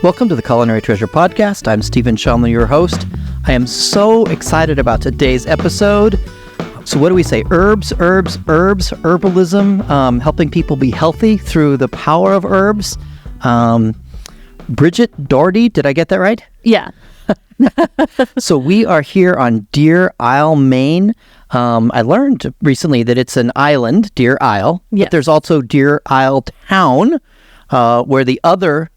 Welcome to the Culinary Treasure podcast. I'm Steven Shomler, your host. I am so excited about today's episode. So what do we say? Herbs, herbalism, helping people be healthy through the power of herbs. Brighid Doherty, did I get that right? Yeah. So we are here on Deer Isle, Maine. I learned recently that it's an island, Deer Isle, Yes. but there's also Deer Isle Town, where the other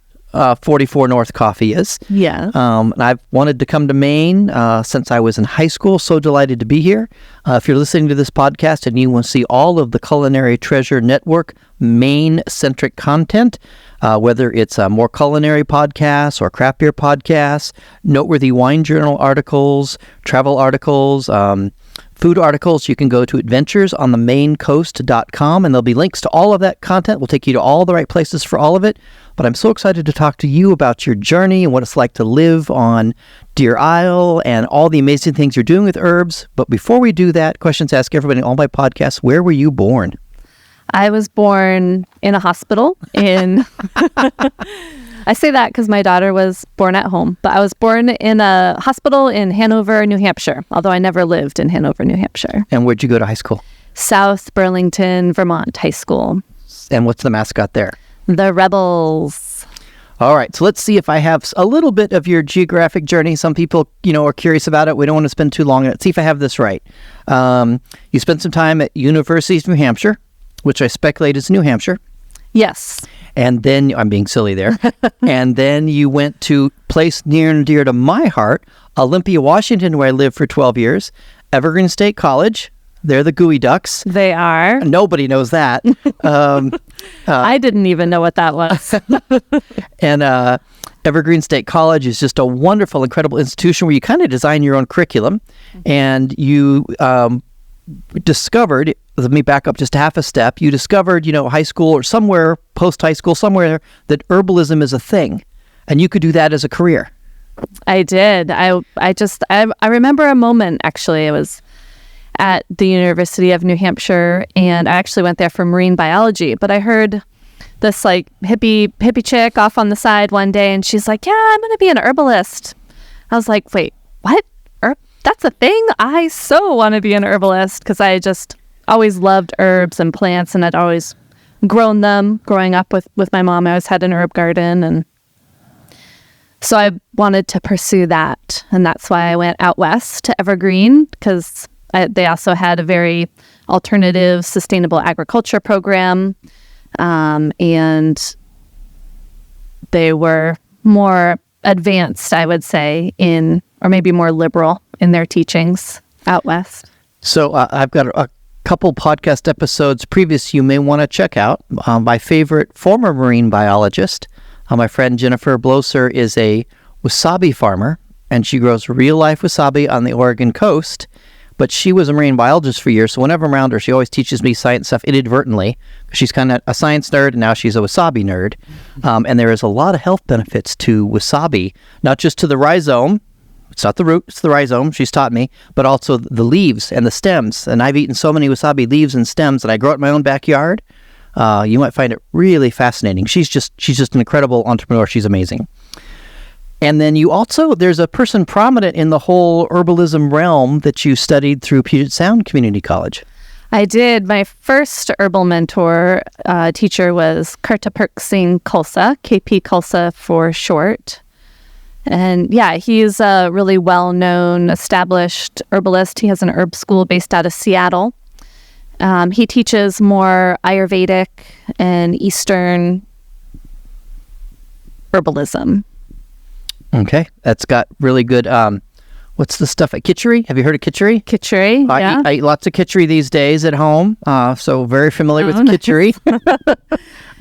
44 North Coffee is. Yeah. And I've wanted to come to Maine since I was in high school. So delighted to be here. If you're listening to this podcast and you want to see all of the Culinary Treasure Network Maine-centric content, whether it's more culinary podcasts or craft beer podcasts, noteworthy wine journal articles, travel articles, food articles, you can go to adventuresonthemaincoast.com and there'll be links to all of that content. We'll take you to all the right places for all of it. But I'm so excited to talk to you about your journey and what it's like to live on Deer Isle and all the amazing things you're doing with herbs. But before we do that, questions I ask everybody in all my podcasts: where were you born? I was born in a hospital in... I say that because my daughter was born at home, but I was born in a hospital in Hanover, New Hampshire, although I never lived in Hanover, New Hampshire. And where'd you go to high school? South Burlington, Vermont High School. And what's the mascot there? The Rebels. All right, so let's see if I have a little bit of your geographic journey. Some people, are curious about it. We don't want to spend too long on it. See if I have this right. You spent some time at University of New Hampshire, which I speculate is New Hampshire. Yes. And then, I'm being silly there, and then you went to place near and dear to my heart, Olympia, Washington, where I lived for 12 years, Evergreen State College. They're the Gooey Ducks. They are. Nobody knows that. I didn't even know what that was. And Evergreen State College is just a wonderful, incredible institution where you kind of design your own curriculum. And you discovered, let me back up just half a step, you discovered, high school or somewhere, post-high school, somewhere, that herbalism is a thing. And you could do that as a career. I did. I remember a moment, actually. It was at the University of New Hampshire, and I actually went there for marine biology, but I heard this hippie chick off on the side one day, and she's like, yeah, I'm going to be an herbalist. I was like, wait, what? That's a thing? I so want to be an herbalist, because I just always loved herbs and plants, and I'd always grown them growing up with my mom. I always had an herb garden, and so I wanted to pursue that, and that's why I went out west to Evergreen, because they also had a very alternative, sustainable agriculture program, and they were more advanced, I would say, or maybe more liberal in their teachings out west. So I've got a couple podcast episodes previous you may want to check out. My favorite former marine biologist, my friend Jennifer Bloser, is a wasabi farmer, and she grows real-life wasabi on the Oregon coast. But she was a marine biologist for years, so whenever I'm around her, she always teaches me science stuff inadvertently. She's kind of a science nerd, and now she's a wasabi nerd. And there is a lot of health benefits to wasabi, not just to the rhizome. It's not the root, it's the rhizome, she's taught me, but also the leaves and the stems. And I've eaten so many wasabi leaves and stems, and I grow it in my own backyard. You might find it really fascinating. She's just an incredible entrepreneur. She's amazing. And then there's a person prominent in the whole herbalism realm that you studied through Puget Sound Community College. I did. My first herbal mentor teacher was Kartapurk Singh Khalsa, KP Khalsa for short. And yeah, he's a really well-known, established herbalist. He has an herb school based out of Seattle. He teaches more Ayurvedic and Eastern herbalism. Okay, that's got really good, what's the stuff? Kitchery? Have you heard of kitchery? Kitchery, yeah. I eat lots of kitchery these days at home, so very familiar with kitchery.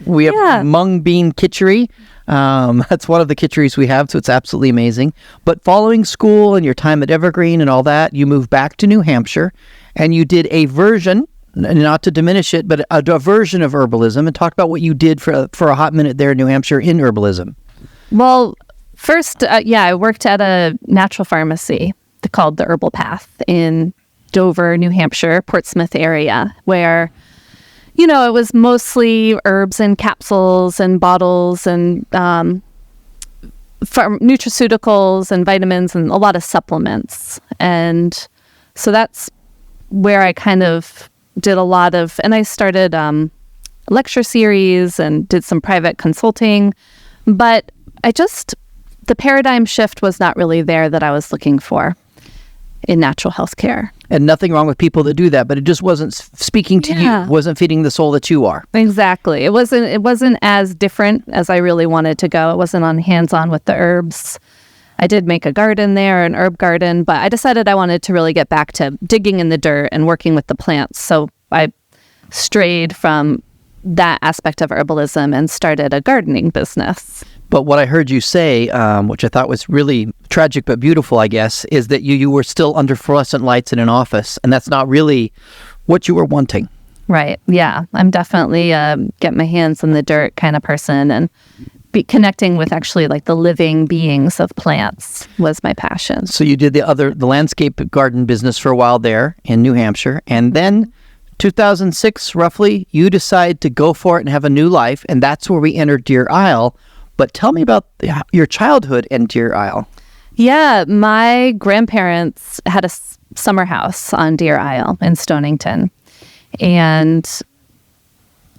We have mung bean kitchery. That's one of the kitcheries we have, so it's absolutely amazing. But following school and your time at Evergreen and all that, you moved back to New Hampshire, and you did a version, not to diminish it, but a version of herbalism, and talk about what you did for a hot minute there in New Hampshire in herbalism. Well, first, I worked at a natural pharmacy called the Herbal Path in Dover, New Hampshire, Portsmouth area, where, it was mostly herbs and capsules and bottles and nutraceuticals and vitamins and a lot of supplements. And so that's where I kind of did a lot of, and I started lecture series and did some private consulting. But the paradigm shift was not really there that I was looking for in natural health care. And nothing wrong with people that do that, but it just wasn't speaking to you, wasn't feeding the soul that you are. Exactly. It wasn't as different as I really wanted to go. It wasn't on hands-on with the herbs. I did make a garden there, an herb garden, but I decided I wanted to really get back to digging in the dirt and working with the plants. So I strayed from that aspect of herbalism and started a gardening business. But what I heard you say, which I thought was really tragic but beautiful, I guess, is that you were still under fluorescent lights in an office, and that's not really what you were wanting. Right. Yeah. I'm definitely get my hands in the dirt kind of person, and be connecting with actually like the living beings of plants was my passion. So you did the landscape garden business for a while there in New Hampshire, and then 2006, roughly, you decide to go for it and have a new life, and that's where we entered Deer Isle. But tell me about your childhood in Deer Isle. Yeah, my grandparents had a summer house on Deer Isle in Stonington. And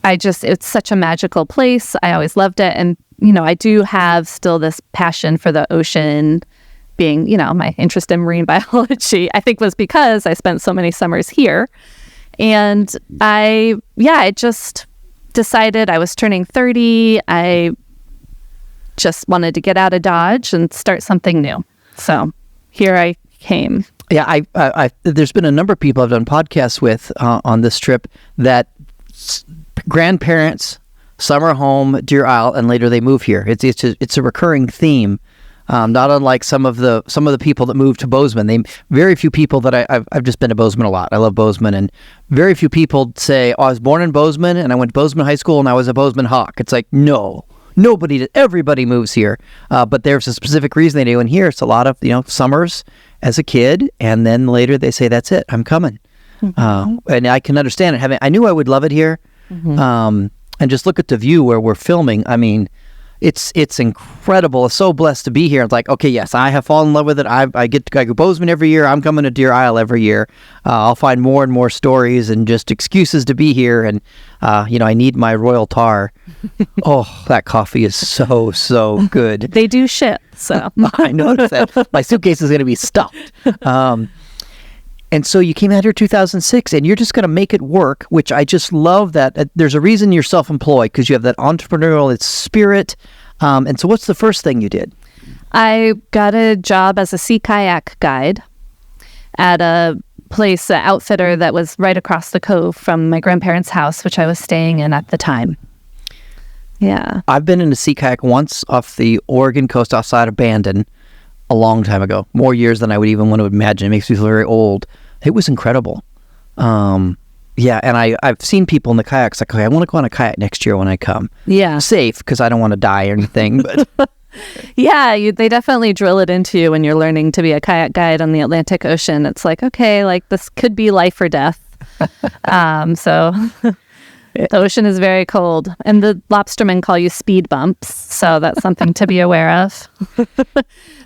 it's such a magical place. I always loved it. And, I do have still this passion for the ocean, being, my interest in marine biology, I think was because I spent so many summers here. And I just decided I was turning 30. I just wanted to get out of Dodge and start something new. So here I came. Yeah, I there's been a number of people I've done podcasts with on this trip that grandparents, summer home, Deer Isle, and later they move here. It's a recurring theme. Not unlike some of the people that moved to Bozeman. Very few people that I've just been to Bozeman a lot. I love Bozeman, and very few people say, "Oh, I was born in Bozeman and I went to Bozeman High School and I was a Bozeman Hawk." It's like, no. Everybody moves here, but there's a specific reason they do. And here, it's a lot of summers as a kid, and then later they say, "That's it, I'm coming." Mm-hmm. And I can understand it. I knew I would love it here, and just look at the view where we're filming. I mean, it's incredible. I'm so blessed to be here. It's like, okay, yes, I have fallen in love with it. I go to Bozeman every year. I'm coming to Deer Isle every year. I'll find more and more stories and just excuses to be here. And, I need my Royal Tar. Oh, that coffee is so good. They do ship, so. I noticed that. My suitcase is going to be stuffed. And so you came out here 2006, and you're just going to make it work, which I just love that. There's a reason you're self-employed, because you have that entrepreneurial spirit. And so what's the first thing you did? I got a job as a sea kayak guide at a place, an outfitter that was right across the cove from my grandparents' house, which I was staying in at the time. Yeah. I've been in a sea kayak once off the Oregon coast outside of Bandon a long time ago, more years than I would even want to imagine. It makes me feel very old. It was incredible. Yeah, and I've seen people in the kayaks like, okay, I want to go on a kayak next year when I come. Yeah. Safe, because I don't want to die or anything. But yeah, they definitely drill it into you when you're learning to be a kayak guide on the Atlantic Ocean. It's like, okay, like this could be life or death. So the ocean is very cold, and the lobstermen call you speed bumps, so that's something to be aware of.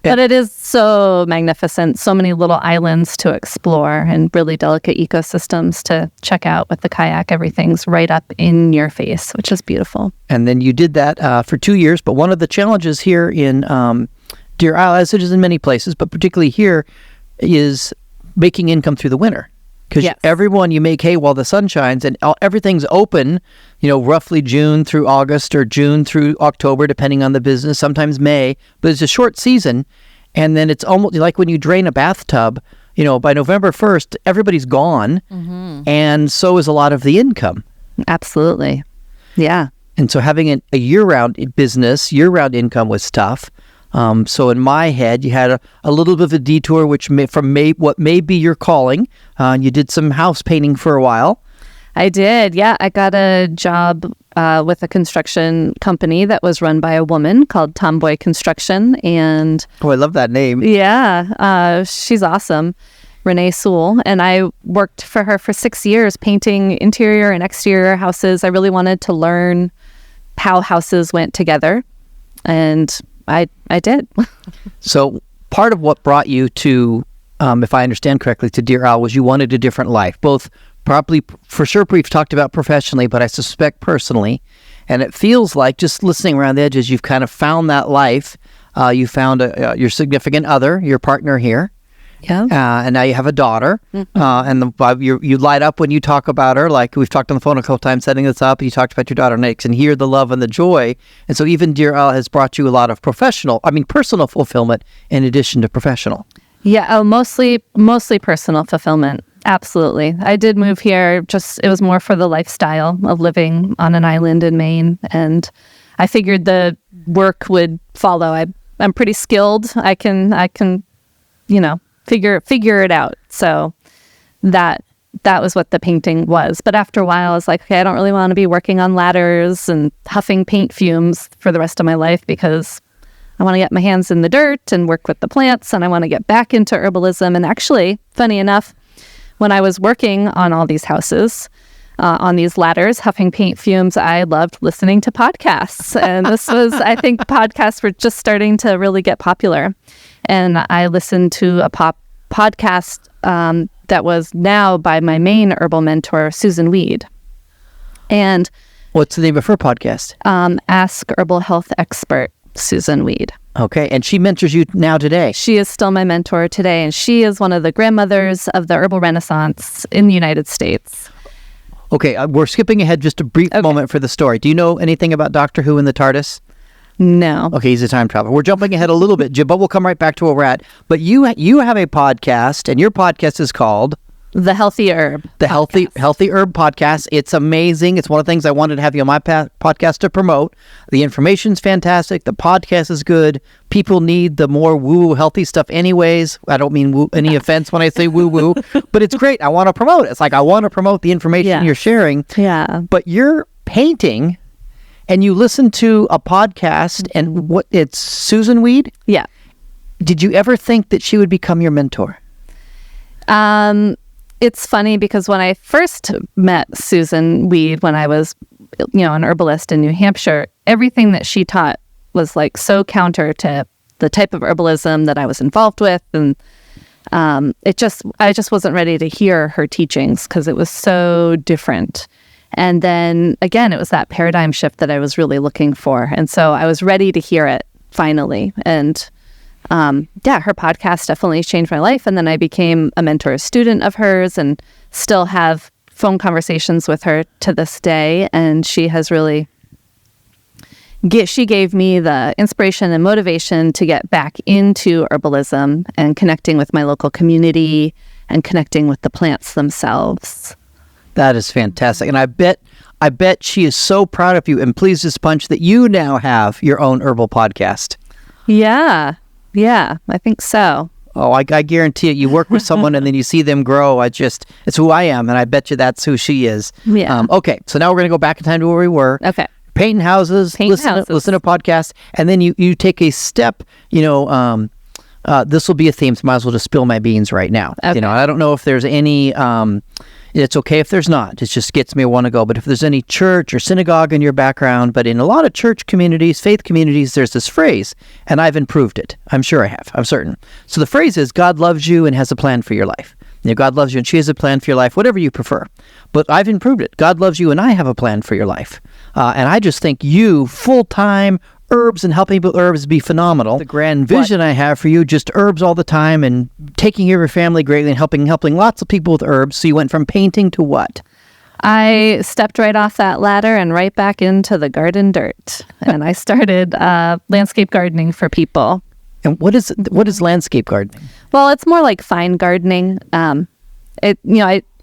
But it is so magnificent, so many little islands to explore and really delicate ecosystems to check out with the kayak. Everything's right up in your face, which is beautiful. And then you did that for 2 years, but one of the challenges here in Deer Isle, as it is in many places, but particularly here, is making income through the winter. Because everyone, you make hay while the sun shines, and everything's open, roughly June through August or June through October, depending on the business, sometimes May. But it's a short season, and then it's almost like when you drain a bathtub, by November 1st, everybody's gone, and so is a lot of the income. Absolutely. Yeah. And so having a year-round business, year-round income was tough. So in my head, you had a little bit of a detour, which what may be your calling. You did some house painting for a while. I did. Yeah. I got a job with a construction company that was run by a woman called Tomboy Construction. And I love that name. Yeah. She's awesome. Renee Sewell. And I worked for her for 6 years, painting interior and exterior houses. I really wanted to learn how houses went together. And I did. So part of what brought you to, if I understand correctly, to Deer Owl was you wanted a different life, both probably, for sure, we've talked about professionally, but I suspect personally. And it feels like, just listening around the edges, you've kind of found that life. You found your significant other, your partner here. Yeah. And now you have a daughter. And you light up when you talk about her. Like we've talked on the phone a couple times setting this up. You talked about your daughter Nix and hear the love and the joy. And so even Deer Owl has brought you a lot of personal fulfillment in addition to professional. Yeah. Oh, mostly personal fulfillment. Absolutely. I did move here. It was more for the lifestyle of living on an island in Maine. And I figured the work would follow. I'm pretty skilled. I can, figure it out. So that was what the painting was. But after a while, I was like, okay, I don't really want to be working on ladders and huffing paint fumes for the rest of my life, because I want to get my hands in the dirt and work with the plants, and I want to get back into herbalism. And actually, funny enough, when I was working on all these houses, on these ladders, huffing paint fumes, I loved listening to podcasts. And this was, I think podcasts were just starting to really get popular. And I listened to a podcast that was now by my main herbal mentor, Susan Weed. And what's the name of her podcast? Ask Herbal Health Expert Susan Weed. Okay, and she mentors you now today. She is still my mentor today, and she is one of the grandmothers of the herbal renaissance in the United States. Okay, we're skipping ahead just a brief moment for the story. Do you know anything about Doctor Who and the TARDIS? No. Okay, he's a time traveler. We're jumping ahead a little bit, Jim, but we'll come right back to where we're at. But you have a podcast, and your podcast is called The Healthy Herb. The Healthy Herb Podcast. It's amazing. It's one of the things I wanted to have you on my podcast to promote. The information's fantastic. The podcast is good. People need the more woo-woo healthy stuff anyways. I don't mean any offense when I say woo-woo, but it's great. I want to promote it. It's like I want to promote the information you're sharing. Yeah. But you're painting, and you listen to a podcast, and it's Susan Weed? Yeah. Did you ever think that she would become your mentor? It's funny because when I first met Susan Weed, when I was, an herbalist in New Hampshire, everything that she taught was like so counter to the type of herbalism that I was involved with. And I just wasn't ready to hear her teachings because it was so different. And then again, it was that paradigm shift that I was really looking for. And so I was ready to hear it finally. And her podcast definitely changed my life. And then I became a mentor student of hers and still have phone conversations with her to this day. And she has really, she gave me the inspiration and motivation to get back into herbalism and connecting with my local community and connecting with the plants themselves. That is fantastic. And I bet she is so proud of you and pleased as punch that you now have your own herbal podcast. Yeah, I think so. Oh, I guarantee it. You work with someone and then you see them grow. It's who I am, and I bet you that's who she is. Yeah. Okay, so now we're going to go back in time to where we were. Okay. Painting houses, listen to podcasts, and then you take a step, this will be a theme, so might as well just spill my beans right now. Okay. I don't know if there's any... it's okay if there's not. It just gets me to want to go. But if there's any church or synagogue in your background, but in a lot of church communities, faith communities, there's this phrase, and I've improved it. I'm sure I have. I'm certain. So the phrase is, God loves you and has a plan for your life. God loves you and she has a plan for your life, whatever you prefer. But I've improved it. God loves you and I have a plan for your life. And I just think you, full-time, herbs and helping people with herbs be phenomenal. The grand vision I have for you, just herbs all the time and taking care of your family greatly and helping lots of people with herbs. So you went from painting to what? I stepped right off that ladder and right back into the garden dirt. And I started landscape gardening for people. And what is landscape gardening? Well, it's more like fine gardening. I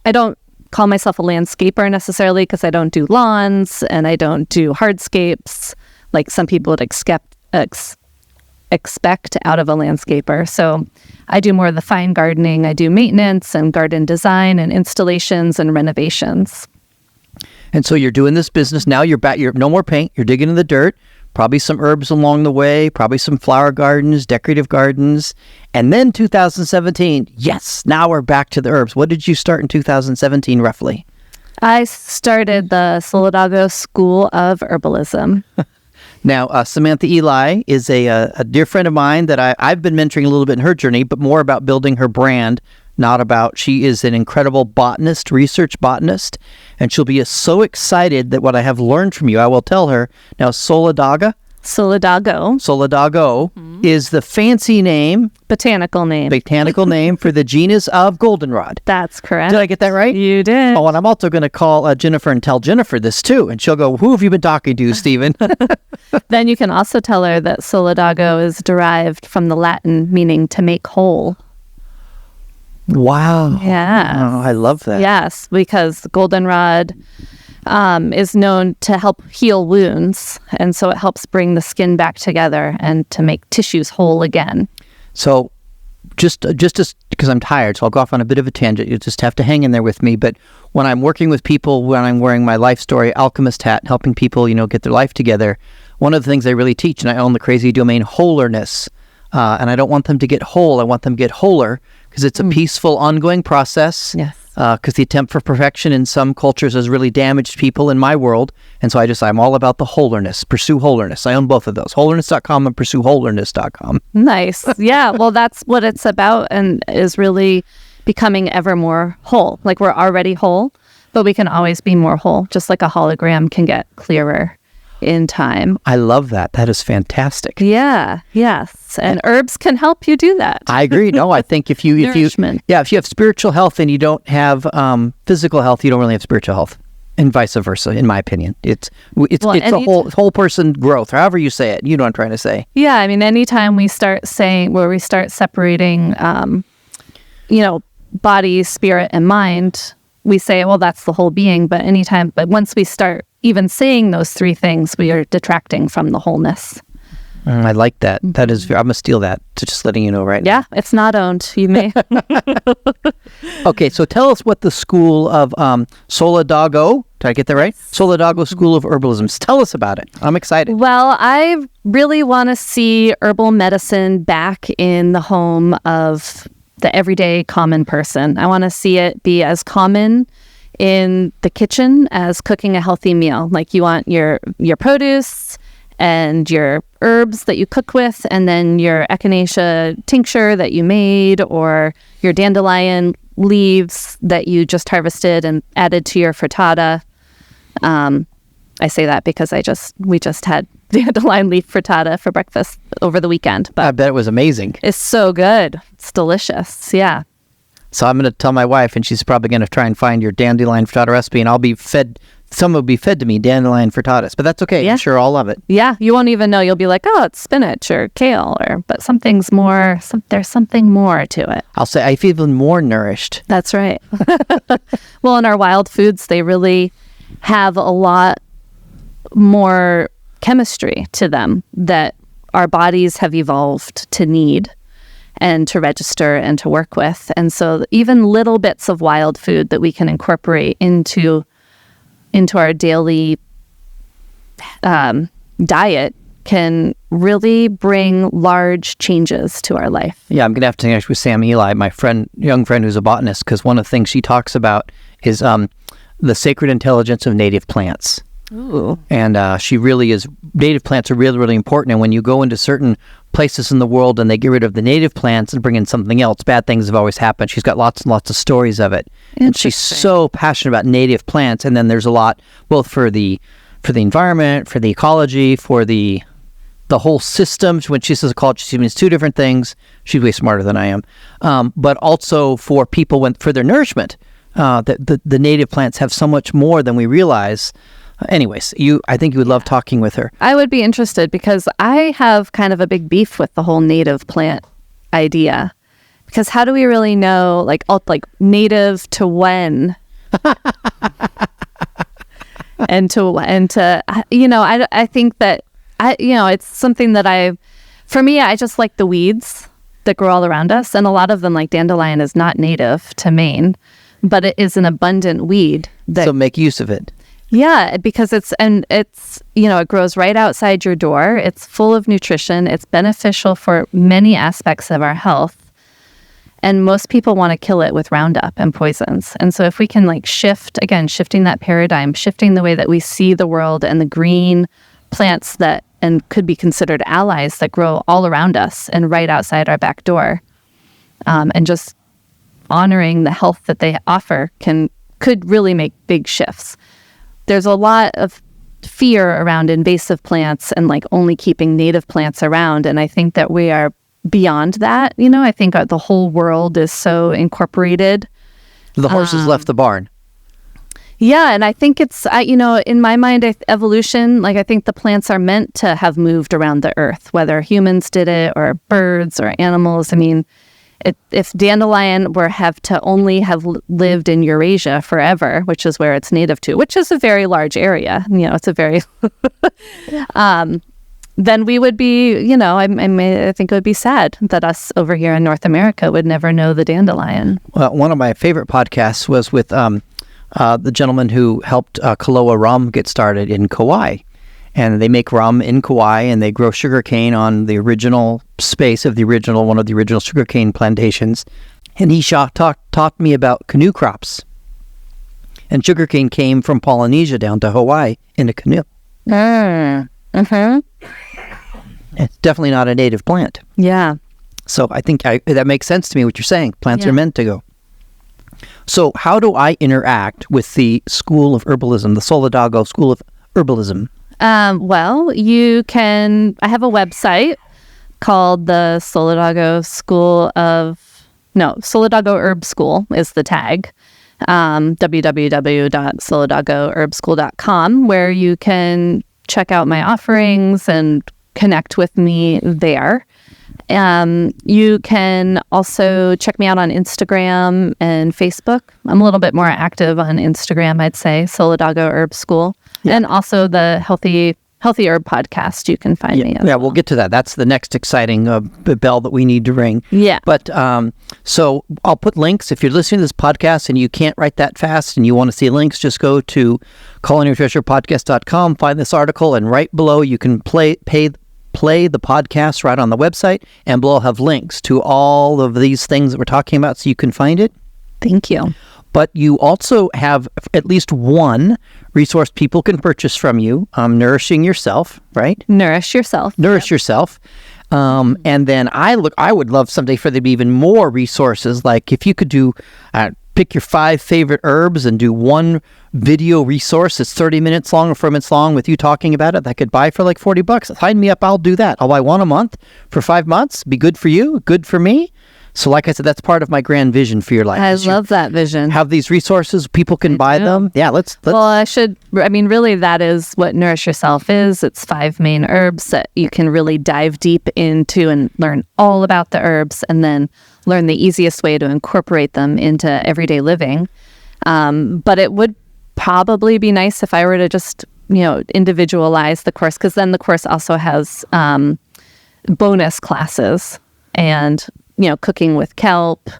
don't call myself a landscaper necessarily because I don't do lawns and I don't do hardscapes like some people would expect out of a landscaper. So I do more of the fine gardening. I do maintenance and garden design and installations and renovations. And so you're doing this business now. You're back. You're no more paint. You're digging in the dirt. Probably some herbs along the way. Probably some flower gardens, decorative gardens, and then 2017. Yes, now we're back to the herbs. What did you start in 2017, roughly? I started the Solidago School of Herbalism. Now, Samantha Eli is a dear friend of mine that I've been mentoring a little bit in her journey, but more about building her brand, not about. She is an incredible botanist, research botanist, and she'll be so excited that what I have learned from you, I will tell her. Now, Solidago is the fancy name. Botanical name for the genus of Goldenrod. That's correct. Did I get that right? You did. Oh, and I'm also going to call Jennifer and tell Jennifer this too. And she'll go, who have you been talking to, Steven? Then you can also tell her that Solidago is derived from the Latin meaning to make whole. Wow. Yeah. Oh, I love that. Yes, because goldenrod is known to help heal wounds. And so it helps bring the skin back together and to make tissues whole again. So just because I'm tired, so I'll go off on a bit of a tangent. You just have to hang in there with me. But when I'm working with people, when I'm wearing my life story alchemist hat, helping people, get their life together, one of the things I really teach, and I own the crazy domain Wholerness, and I don't want them to get whole. I want them to get wholer because it's a peaceful, ongoing process. Yes. Because the attempt for perfection in some cultures has really damaged people in my world. And so I'm all about the wholerness, pursue wholerness. I own both of those, wholerness.com and pursuewholerness.com. Nice. Yeah. Well, that's what it's about, and is really becoming ever more whole. Like, we're already whole, but we can always be more whole, just like a hologram can get clearer in time. I love that. That is fantastic. Yeah. Yes. And herbs can help you do that. I agree. No, I think if you have spiritual health and you don't have physical health, you don't really have spiritual health, and vice versa. In my opinion, it's a whole person growth. However you say it, you know what I'm trying to say. Yeah. I mean, anytime we start separating, body, spirit, and mind, we say, well, that's the whole being. But once we start even saying those three things, we are detracting from the wholeness. I like that. That is, I'm going to steal that, to just letting you know right now. Yeah, it's not owned. You may. Okay, so tell us what the school of Solidago, did I get that right? Solidago School of Herbalism. Tell us about it. I'm excited. Well, I really want to see herbal medicine back in the home of the everyday common person. I want to see it be as common in the kitchen as cooking a healthy meal. Like, you want your produce and your herbs that you cook with, and then your echinacea tincture that you made, or your dandelion leaves that you just harvested and added to your frittata. I say that because we just had dandelion leaf frittata for breakfast over the weekend. But I bet it was amazing. It's so good. It's delicious. Yeah. So I'm going to tell my wife, and she's probably going to try and find your dandelion frittata recipe, and I'll be fed. Someone will be fed to me dandelion frittatas, but that's okay. Yeah. I'm sure I'll love it. Yeah, you won't even know. You'll be like, oh, it's spinach or kale, but something's more. There's something more to it. I'll say I feel even more nourished. That's right. Well, in our wild foods, they really have a lot more chemistry to them that our bodies have evolved to need and to register and to work with. And so even little bits of wild food that we can incorporate into our daily diet can really bring large changes to our life. Yeah, I'm going to have to connect with Sam Eli, my young friend who's a botanist, because one of the things she talks about is the sacred intelligence of native plants. Ooh. And she really is, native plants are really, really important. And when you go into certain places in the world and they get rid of the native plants and bring in something else, bad things have always happened. She's got lots and lots of stories of it. And she's so passionate about native plants. And then there's a lot, both for the environment, for the ecology, for the whole system. When she says ecology, she means two different things. She's way smarter than I am. But also for people, for their nourishment. The native plants have so much more than we realize. Anyways, I think you would love talking with her. I would be interested because I have kind of a big beef with the whole native plant idea. Because how do we really know, like native to when? and to I think that it's something that for me, I just like the weeds that grow all around us, and a lot of them, like dandelion, is not native to Maine, but it is an abundant weed. So make use of it. Yeah, because it grows right outside your door. It's full of nutrition. It's beneficial for many aspects of our health. And most people want to kill it with Roundup and poisons. And so if we can shifting that paradigm, shifting the way that we see the world and the green plants and could be considered allies that grow all around us and right outside our back door. And just honoring the health that they offer could really make big shifts. There's a lot of fear around invasive plants and like only keeping native plants around. And I think that we are beyond that. I think the whole world is so incorporated. The horses left the barn. Yeah, and I think it's, in my mind, evolution, I think the plants are meant to have moved around the earth, whether humans did it or birds or animals. I mean, if dandelion have lived in Eurasia forever, which is where it's native to, which is a very large area, it's a very, then we would be, I think it would be sad that us over here in North America would never know the dandelion. Well, one of my favorite podcasts was with the gentleman who helped Kaloa rum get started in Kauai. And they make rum in Kauai, and they grow sugarcane on the original space of one of the original sugarcane plantations. And he taught me about canoe crops. And sugarcane came from Polynesia down to Hawaii in a canoe. It's definitely not a native plant. Yeah. So I think that makes sense to me, what you're saying. Plants are meant to go. So how do I interact with the School of Herbalism, the Solidago School of Herbalism? Well, I have a website called the Solidago Solidago Herb School is the tag, www.solidagoherbschool.com, where you can check out my offerings and connect with me there. You can also check me out on Instagram and Facebook. I'm a little bit more active on Instagram, I'd say, Solidago Herb School. Yeah. And also the Healthy Herb podcast, you can find me as well. We'll get to that. That's the next exciting bell that we need to ring. Yeah. But so I'll put links. If you're listening to this podcast and you can't write that fast and you want to see links, just go to culinarytreasurepodcast.com, find this article, and right below you can play the podcast right on the website, and below have links to all of these things that we're talking about so you can find it. Thank you. But you also have at least one resource people can purchase from you, Nourishing Yourself, right? Nourish Yourself. Nourish Yourself. And then I would love someday for there to be even more resources, like if you could do, pick your 5 favorite herbs and do one video resource that's 30 minutes long or 4 minutes long with you talking about it that I could buy for like $40. Sign me up, I'll do that. I'll buy one a month for 5 months. Be good for you, good for me. So like I said, that's part of my grand vision for your life. I love that vision. Have these resources, people can buy them. Yeah, let's. Well, really that is what Nourish Yourself is. It's 5 main herbs that you can really dive deep into and learn all about the herbs, and then learn the easiest way to incorporate them into everyday living. But it would probably be nice if I were to just, individualize the course, because then the course also has bonus classes and cooking with kelp,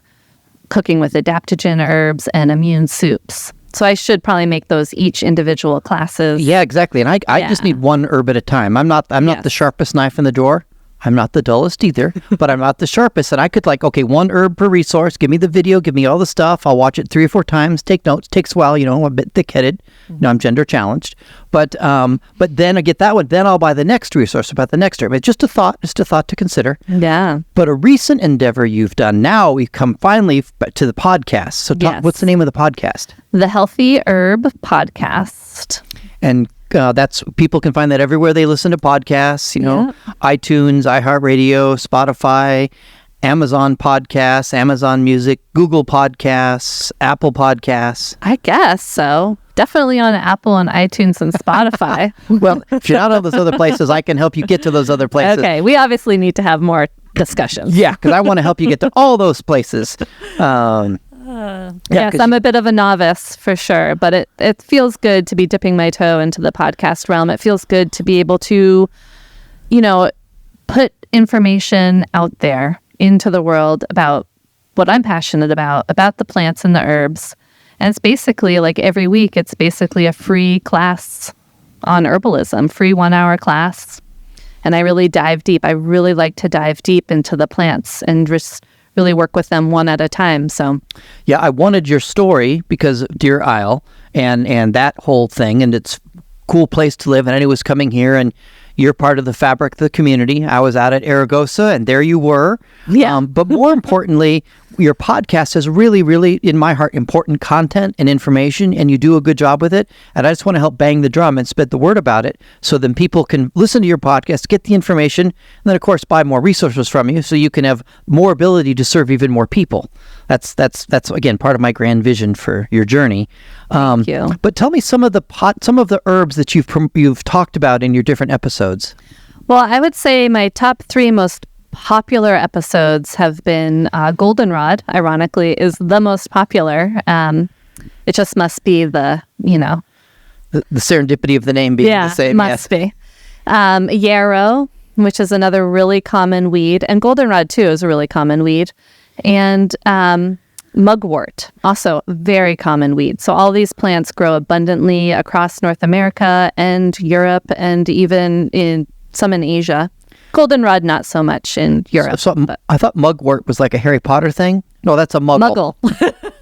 cooking with adaptogen herbs, and immune soups. So I should probably make those each individual classes. Yeah, exactly. And I just need one herb at a time. I'm not the sharpest knife in the drawer. I'm not the dullest either, but I'm not the sharpest. And I could one herb per resource. Give me the video. Give me all the stuff. I'll watch it 3 or 4 times. Take notes. Takes a while. I'm a bit thick-headed. I'm gender challenged. But then I get that one. Then I'll buy the next resource about the next herb. It's just a thought to consider. Yeah. But a recent endeavor you've done. Now we've come finally to the podcast. So what's the name of the podcast? The Healthy Herb Podcast. And that's people can find that everywhere they listen to podcasts, iTunes, iHeartRadio, Spotify, Amazon Podcasts, Amazon Music, Google Podcasts, Apple Podcasts. I guess so. Definitely on Apple and iTunes and Spotify. Well, if you're not on those other places, I can help you get to those other places. Okay, we obviously need to have more discussions. Yeah, because I want to help you get to all those places. Yes, I'm a bit of a novice for sure, but it feels good to be dipping my toe into the podcast realm. It feels good to be able to, put information out there into the world about what I'm passionate about the plants and the herbs. And it's basically every week, it's basically a free class on herbalism, free 1-hour class. And I really dive deep. I really like to dive deep into the plants and just really work with them one at a time. So yeah, I wanted your story because of Deer Isle and that whole thing, and it's a cool place to live. And I knew it was coming here, and you're part of the fabric of the community. I was out at Aragosa, and there you were. Yeah. But more importantly, your podcast has really, really, in my heart, important content and information, and you do a good job with it. And I just want to help bang the drum and spread the word about it so then people can listen to your podcast, get the information, and then, of course, buy more resources from you so you can have more ability to serve even more people. That's again, part of my grand vision for your journey. Thank you. But tell me some of the herbs that you've talked about in your different episodes. Well, I would say my top 3 most popular episodes have been Goldenrod, ironically, is the most popular. It just must be the serendipity of the name being the same. Must be. Yarrow, which is another really common weed, and Goldenrod too is a really common weed, and Mugwort, also a very common weed. So all these plants grow abundantly across North America and Europe, and even in some in Asia. Goldenrod, not so much in Europe. I thought Mugwort was like a Harry Potter thing. No, that's a muggle.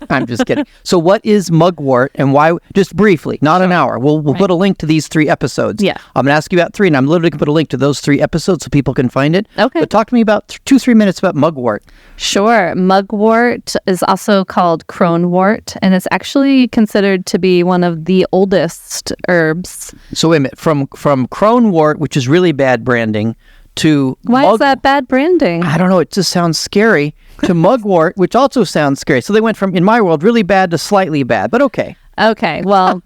I'm just kidding. So what is Mugwort and why? Just briefly, not an hour. We'll put a link to these 3 episodes. Yeah. I'm going to ask you about 3, and I'm literally going to put a link to those 3 episodes so people can find it. Okay. But talk to me about 2-3 minutes about Mugwort. Sure. Mugwort is also called cronewort, and it's actually considered to be one of the oldest herbs. So wait a minute. From cronewort, which is really bad branding, to Why is that bad branding? I don't know. It just sounds scary. To Mugwort, which also sounds scary. So they went from, in my world, really bad to slightly bad, but okay. Okay, well,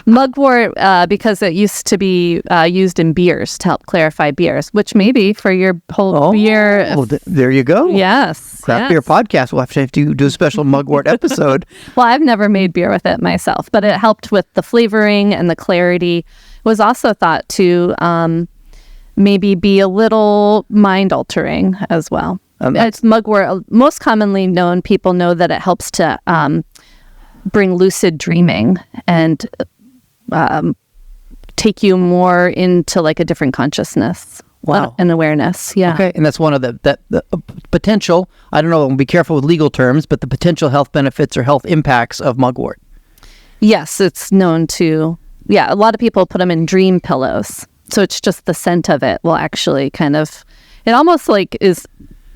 Mugwort, because it used to be used in beers to help clarify beers, which maybe for your whole beer. Oh, there you go. Yes. Craft beer podcast. We'll have to do a special Mugwort episode. Well, I've never made beer with it myself, but it helped with the flavoring and the clarity. It was also thought to maybe be a little mind altering as well. It's Mugwort. Most commonly known, people know that it helps to bring lucid dreaming and take you more into like a different consciousness. Wow. And awareness. Yeah. Okay. And that's one of the potential, I don't know, be careful with legal terms, but the potential health benefits or health impacts of Mugwort. Yes. It's known to, a lot of people put them in dream pillows. So it's just the scent of it will actually kind of, it almost like is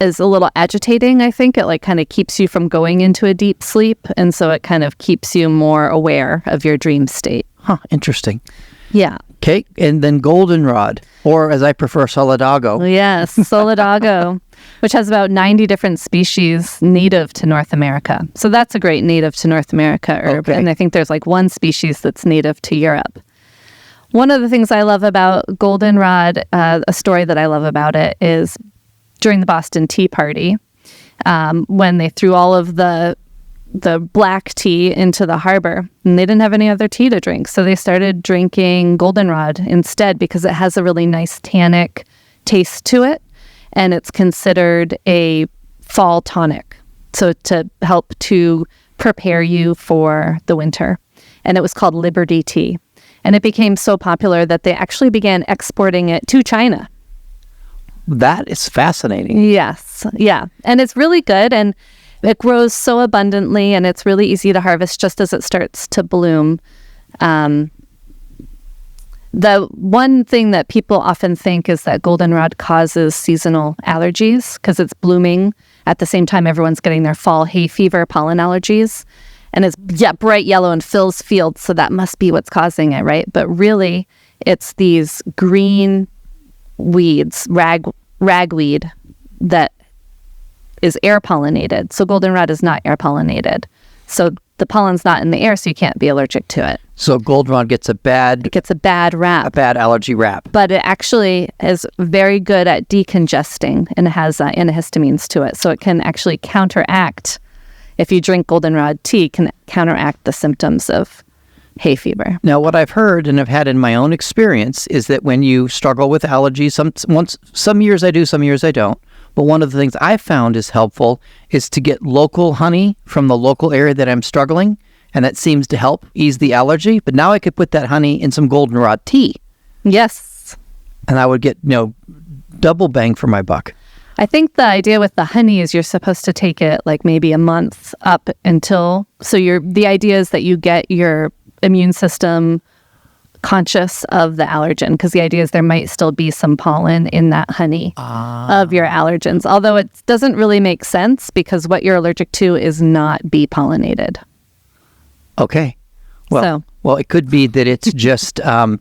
a little agitating, I think. It like kind of keeps you from going into a deep sleep. And so it kind of keeps you more aware of your dream state. Huh, interesting. Yeah. Okay, and then Goldenrod, or as I prefer, Solidago. Yes, Solidago, which has about 90 different species native to North America. So that's a great native to North America herb. Okay. And I think there's like 1 species that's native to Europe. One of the things I love about Goldenrod, a story that I love about it, is during the Boston Tea Party, when they threw all of the black tea into the harbor, and they didn't have any other tea to drink. So they started drinking Goldenrod instead because it has a really nice tannic taste to it, and it's considered a fall tonic. So to help to prepare you for the winter. And it was called Liberty Tea. And it became so popular that they actually began exporting it to China. That is fascinating. Yes. Yeah. And it's really good. And it grows so abundantly, and it's really easy to harvest just as it starts to bloom. The one thing that people often think is that goldenrod causes seasonal allergies because it's blooming at the same time everyone's getting their fall hay fever pollen allergies. And it's bright yellow and fills fields, so that must be what's causing it, right? But really, it's these green weeds, ragweed, that is air pollinated. So goldenrod is not air pollinated. So the pollen's not in the air, so you can't be allergic to it. So goldenrod gets a bad rap. A bad allergy rap. But it actually is very good at decongesting, and it has antihistamines to it. So it can actually counteract, if you drink goldenrod tea, can counteract the symptoms of hay fever. Now, what I've heard and have had in my own experience is that when you struggle with allergies, some years I do, some years I don't. But one of the things I've found is helpful is to get local honey from the local area that I'm struggling, and that seems to help ease the allergy. But now I could put that honey in some goldenrod tea. Yes. And I would get, double bang for my buck. I think the idea with the honey is you're supposed to take it like maybe a month up until, so the idea is that you get your immune system conscious of the allergen, because the idea is there might still be some pollen in that honey of your allergens, although it doesn't really make sense because what you're allergic to is not bee pollinated. Okay. Well, it could be that it's just a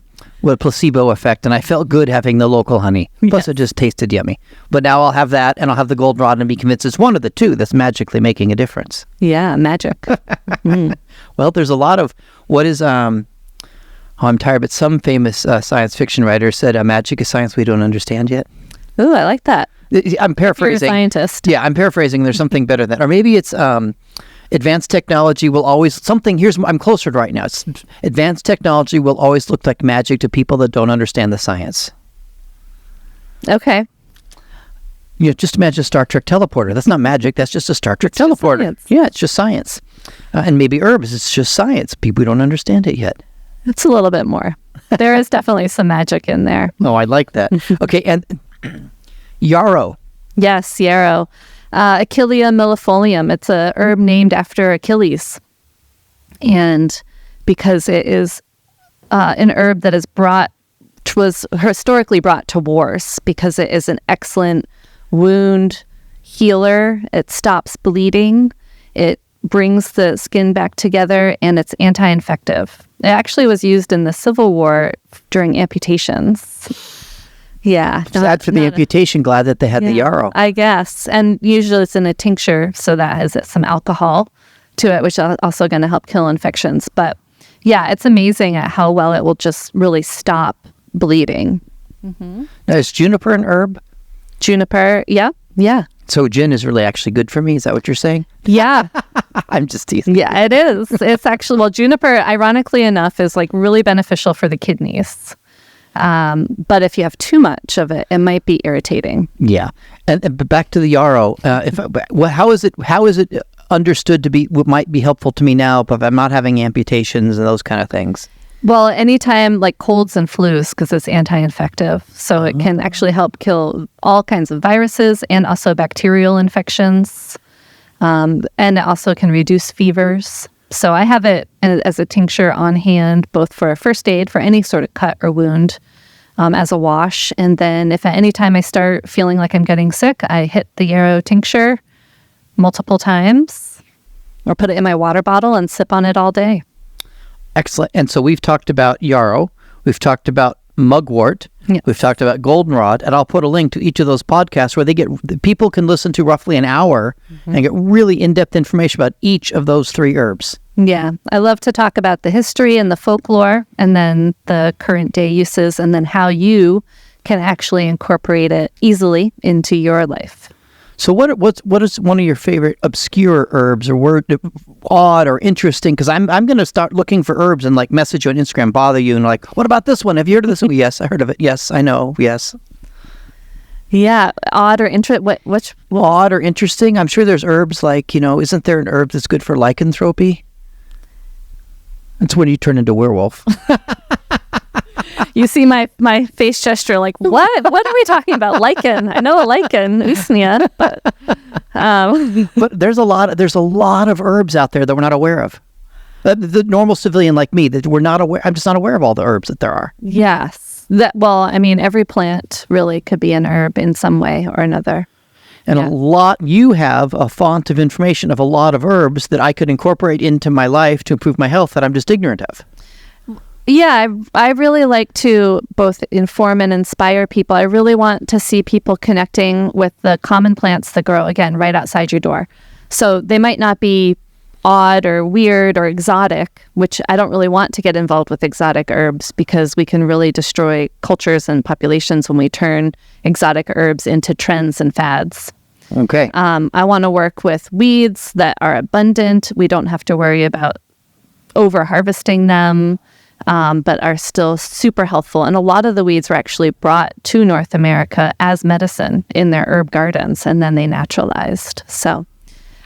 placebo effect, and I felt good having the local honey. Plus, it just tasted yummy. But now I'll have that, and I'll have the goldenrod and be convinced it's one of the two that's magically making a difference. Yeah, magic. Well, there's a lot of what is... I'm tired, but some famous science fiction writer said, magic is science we don't understand yet. Ooh, I like that. I'm paraphrasing. You're a scientist. Yeah, I'm paraphrasing. There's something better than that. Or maybe it's advanced technology will always... I'm closer to right now. It's advanced technology will always look like magic to people that don't understand the science. Okay. Just imagine a Star Trek teleporter. That's not magic. That's just a Star Trek teleporter. Yeah, it's just science. And maybe herbs. It's just science. People don't understand it yet. It's a little bit more. There is definitely some magic in there. Oh, I like that. Okay, and yarrow. Yes, yarrow. Achillea millefolium. It's a herb named after Achilles. And because it is an herb that was historically brought to wars, because it is an excellent wound healer. It stops bleeding. It brings the skin back together, and it's anti-infective. It actually was used in the Civil War during amputations. Yeah. Sad for the amputation. Glad that they had the yarrow. I guess. And usually it's in a tincture, so that has some alcohol to it, which is also going to help kill infections. But yeah, it's amazing at how well it will just really stop bleeding. Now, is juniper an herb? Juniper, yeah. So gin is really actually good for me? Is that what you're saying? Yeah. I'm just teasing. Yeah, it is. It's actually, juniper, ironically enough, is like really beneficial for the kidneys. But if you have too much of it, it might be irritating. Yeah. And back to the yarrow. How is it understood to be, what might be helpful to me now, but if I'm not having amputations and those kind of things? Well, anytime like colds and flus, because it's anti-infective. So it can actually help kill all kinds of viruses and also bacterial infections. And it also can reduce fevers. So I have it as a tincture on hand, both for a first aid for any sort of cut or wound, as a wash. And then if at any time I start feeling like I'm getting sick, I hit the yarrow tincture multiple times or put it in my water bottle and sip on it all day. Excellent. And so we've talked about yarrow. We've talked about mugwort. Yeah. We've talked about goldenrod. And I'll put a link to each of those podcasts where people can listen to roughly an hour and get really in-depth information about each of those three herbs. Yeah. I love to talk about the history and the folklore, and then the current day uses, and then how you can actually incorporate it easily into your life. So what is one of your favorite obscure herbs, or odd or interesting? Because I'm going to start looking for herbs and like message you on Instagram, bother you, and like, what about this one? Have you heard of this one? Yes, I heard of it. Yes, I know. Yes. Yeah, odd or interesting. Which odd or interesting? I'm sure there's herbs like, isn't there an herb that's good for lycanthropy? That's when you turn into a werewolf. You see my face gesture like, what? What are we talking about? Lichen. I know a lichen, usnea, but... But there's a lot of herbs out there that we're not aware of. The normal civilian like me, that we're not aware... I'm just not aware of all the herbs that there are. Yes. Every plant really could be an herb in some way or another. And you have a font of information of a lot of herbs that I could incorporate into my life to improve my health that I'm just ignorant of. Yeah, I really like to both inform and inspire people. I really want to see people connecting with the common plants that grow, again, right outside your door. So they might not be odd or weird or exotic, which I don't really want to get involved with exotic herbs, because we can really destroy cultures and populations when we turn exotic herbs into trends and fads. Okay. I want to work with weeds that are abundant. We don't have to worry about over-harvesting them. But are still super helpful. And a lot of the weeds were actually brought to North America as medicine in their herb gardens, and then they naturalized. So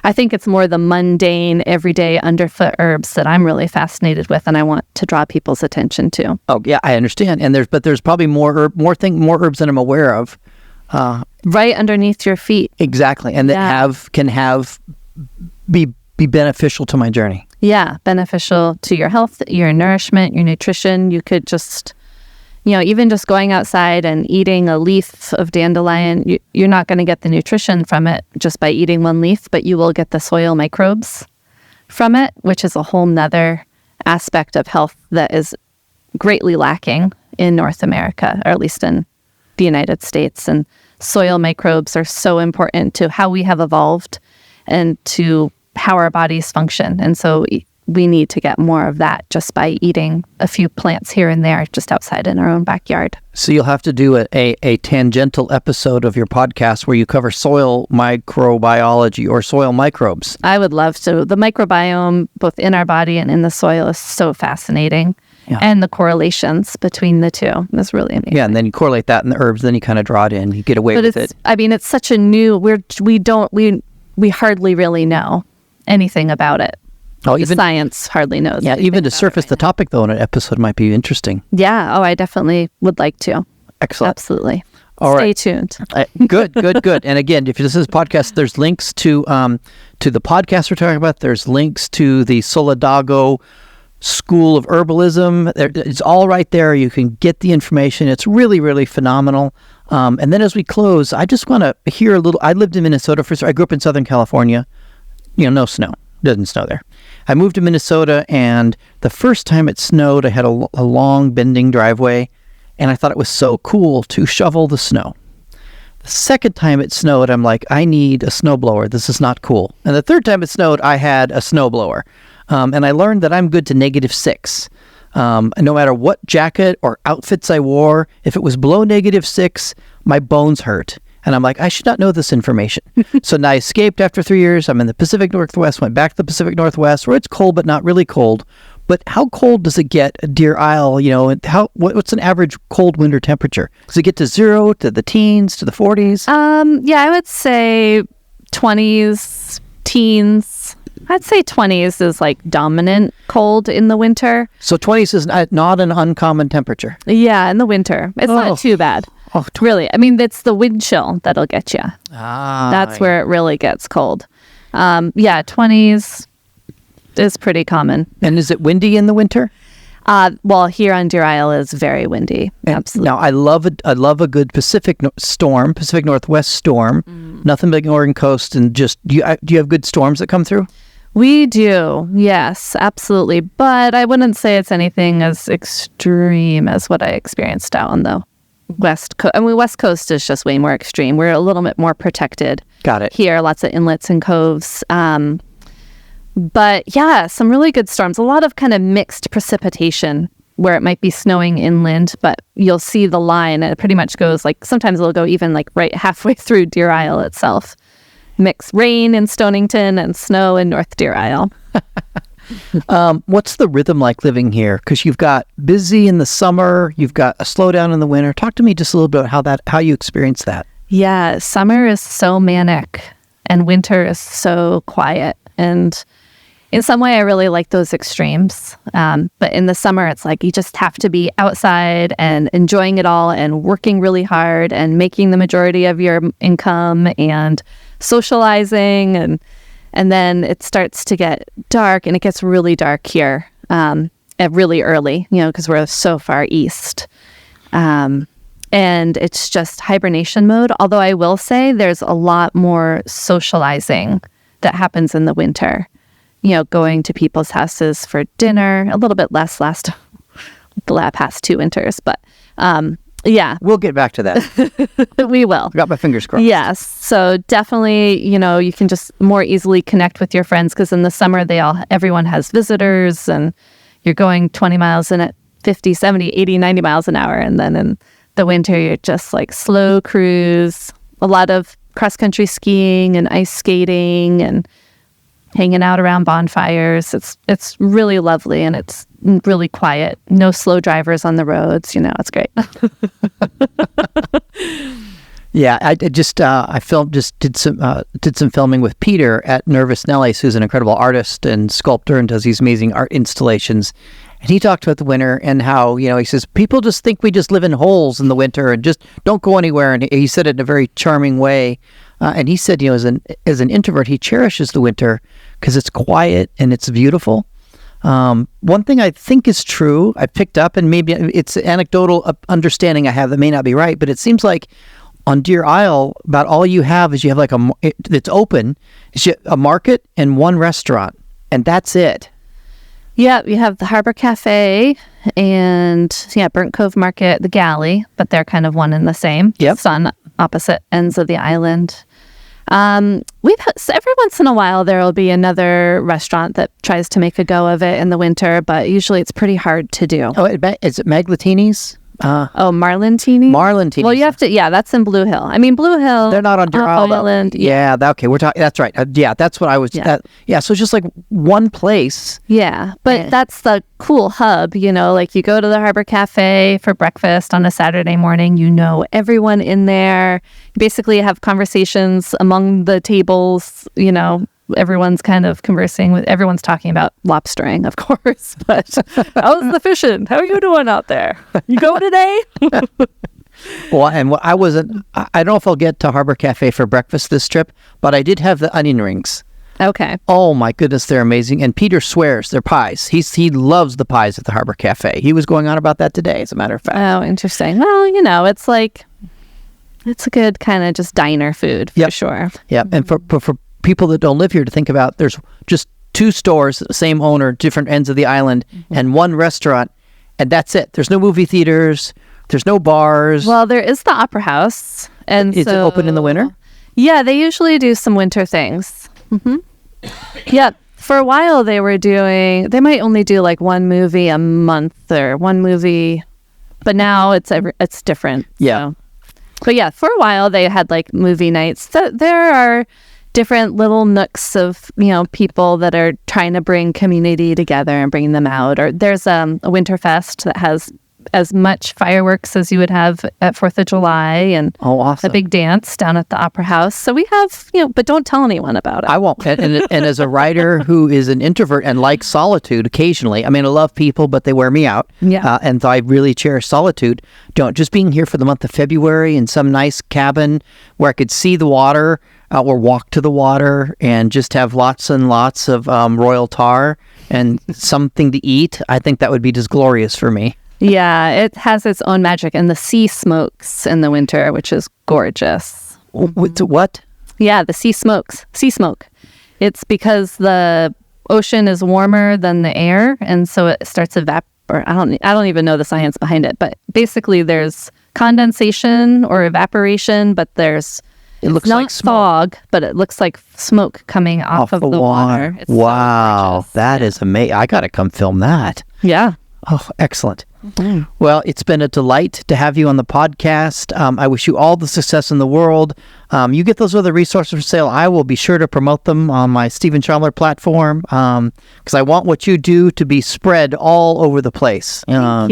I think it's more the mundane, everyday underfoot herbs that I'm really fascinated with, and I want to draw people's attention to. Oh, yeah, I understand. And there's probably more herbs than I'm aware of. Right underneath your feet. Exactly. And that be be beneficial to my journey. Yeah, beneficial to your health, your nourishment, your nutrition. You could just, even just going outside and eating a leaf of dandelion, you're not going to get the nutrition from it just by eating one leaf, but you will get the soil microbes from it, which is a whole nother aspect of health that is greatly lacking in North America, or at least in the United States. And soil microbes are so important to how we have evolved and to how our bodies function. And so we need to get more of that just by eating a few plants here and there just outside in our own backyard. So you'll have to do a tangential episode of your podcast where you cover soil microbiology or soil microbes. I would love to. The microbiome, both in our body and in the soil, is so fascinating. Yeah. And the correlations between the two is really amazing. Yeah, and then you correlate that in the herbs, then you kind of draw it in. You get away with it. I mean, it's such a new, we hardly really know anything about it. Even science hardly knows. Yeah, even to surface the topic, though, in an episode might be interesting. Yeah. Oh, I definitely would like to. Excellent. Absolutely. All Stay right. tuned. Good. And again, if this is a podcast, there's links to the podcast we're talking about. There's links to the Solidago School of Herbalism. It's all right there. You can get the information. It's really, really phenomenal. And then as we close, I just want to hear a little. I lived in Minnesota I grew up in Southern California. No snow. Doesn't snow there. I moved to Minnesota, and the first time it snowed, I had a long bending driveway, and I thought it was so cool to shovel the snow. The second time it snowed, I'm like, I need a snowblower. This is not cool. And the third time it snowed, I had a snowblower. And I learned that I'm good to -6. No matter what jacket or outfits I wore, if it was below -6, my bones hurt. And I'm like, I should not know this information. So now I escaped after 3 years. I'm in the Pacific Northwest, went back to the Pacific Northwest, where it's cold but not really cold. But how cold does it get at Deer Isle? And what's an average cold winter temperature? Does it get to 0, to the teens, to the 40s? Yeah, I would say 20s, teens. I'd say 20s is like dominant cold in the winter. So 20s is not an uncommon temperature. Yeah, in the winter. It's not too bad. Really. I mean, it's the wind chill that'll get you. That's where it really gets cold. 20s is pretty common. And is it windy in the winter? Well, here on Deer Isle is very windy. Absolutely. Now, I love a good Pacific Northwest storm. Nothing big Oregon coast, and just do you have good storms that come through? We do, yes, absolutely. But I wouldn't say it's anything as extreme as what I experienced out on the West Coast. I mean, West Coast is just way more extreme. We're a little bit more protected. Got it. Here, lots of inlets and coves. But yeah, some really good storms. A lot of kind of mixed precipitation where it might be snowing inland, but you'll see the line, and it pretty much goes like, sometimes it'll go even like right halfway through Deer Isle itself. Mix rain in Stonington and snow in North Deer Isle. What's the rhythm like living here? Because you've got busy in the summer, you've got a slowdown in the winter. Talk to me just a little bit about how you experience that. Yeah, summer is so manic and winter is so quiet. And in some way, I really like those extremes. But in the summer, it's like you just have to be outside and enjoying it all and working really hard and making the majority of your income and socializing. And then it starts to get dark, and it gets really dark here really early, because we're so far east. And it's just hibernation mode. Although I will say there's a lot more socializing that happens in the winter. Going to people's houses for dinner, a little bit less the past 2 winters, but yeah. We'll get back to that. We will. Got my fingers crossed. Yes. So definitely, you can just more easily connect with your friends, because in the summer, everyone has visitors, and you're going 20 miles in at 50, 70, 80, 90 miles an hour. And then in the winter, you're just like slow cruise, a lot of cross-country skiing and ice skating and hanging out around bonfires. It's really lovely, and it's really quiet. No slow drivers on the roads. It's great. Yeah, I did some filming with Peter at Nervous Nellies, who's an incredible artist and sculptor and does these amazing art installations. And he talked about the winter and how, he says, people just think we just live in holes in the winter and just don't go anywhere. And he said it in a very charming way. And he said, as an introvert, he cherishes the winter because it's quiet and it's beautiful. One thing I think is true, I picked up, and maybe it's anecdotal understanding I have that may not be right, but it seems like on Deer Isle, about all you have is you have like it's open, it's a market and one restaurant, and that's it. Yeah, you have the Harbor Cafe and Burnt Cove Market, the Galley, but they're kind of one and the same. Yep. It's on opposite ends of the island. Every once in a while there will be another restaurant that tries to make a go of it in the winter, but usually it's pretty hard to do. Oh, is it Maglatini's? Marlantini? Marlantini. Well, you have to, that's in Blue Hill. I mean, Blue Hill. They're not on Deer Isle, Island. Yeah, okay, we're talking, that's right. That's what I was, so it's just like one place. Yeah, but that's the cool hub, like you go to the Harbor Cafe for breakfast on a Saturday morning, everyone in there. You basically have conversations among the tables, everyone's kind of conversing everyone's talking about lobstering, of course, but how's the fishing? How are you doing out there? You go today? Well, and I don't know if I'll get to Harbor Cafe for breakfast this trip, but I did have the onion rings. Okay. Oh my goodness, they're amazing. And Peter swears they're pies. He loves the pies at the Harbor Cafe. He was going on about that today, as a matter of fact. Oh, interesting. Well, it's like, it's a good kind of just diner food for sure. Yeah, and for people that don't live here to think about, there's just 2 stores, same owner, different ends of the island, and one restaurant, and that's it. There's no movie theaters, there's no bars. Well, there is the Opera House. And is it open in the winter? Yeah, they usually do some winter things. Yeah, for a while they might only do like one movie a month or one movie, but now it's different. Yeah. So. But yeah, for a while they had like movie nights. So there are different little nooks of, people that are trying to bring community together and bring them out. Or there's a Winterfest that has as much fireworks as you would have at 4th of July and awesome. A big dance down at the Opera House. So we have, but don't tell anyone about it. I won't. And as a writer who is an introvert and likes solitude occasionally, I mean, I love people, but they wear me out. Yeah. And I really cherish solitude. Just being here for the month of February in some nice cabin where I could see the water or walk to the water and just have lots and lots of royal tar and something to eat, I think that would be just glorious for me. Yeah, it has its own magic. And the sea smokes in the winter, which is gorgeous. What? Yeah, the sea smoke. It's because the ocean is warmer than the air, and so it starts I don't even know the science behind it, but basically there's condensation or evaporation, but it looks like fog, but it looks like smoke coming off of the water. It's wow, so that is amazing. I got to come film that. Yeah. Oh, excellent. Well, it's been a delight to have you on the podcast. I wish you all the success in the world. You get those other resources for sale. I will be sure to promote them on my Steven Shomler platform because I want what you do to be spread all over the place. Thank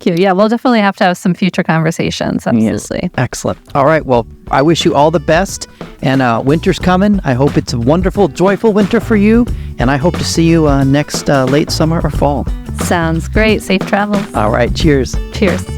you. Yeah, we'll definitely have to have some future conversations. Absolutely. Yes. Excellent. All right. Well, I wish you all the best. And winter's coming. I hope it's a wonderful, joyful winter for you. And I hope to see you next late summer or fall. Sounds great. Safe travels. All right. Cheers. Cheers.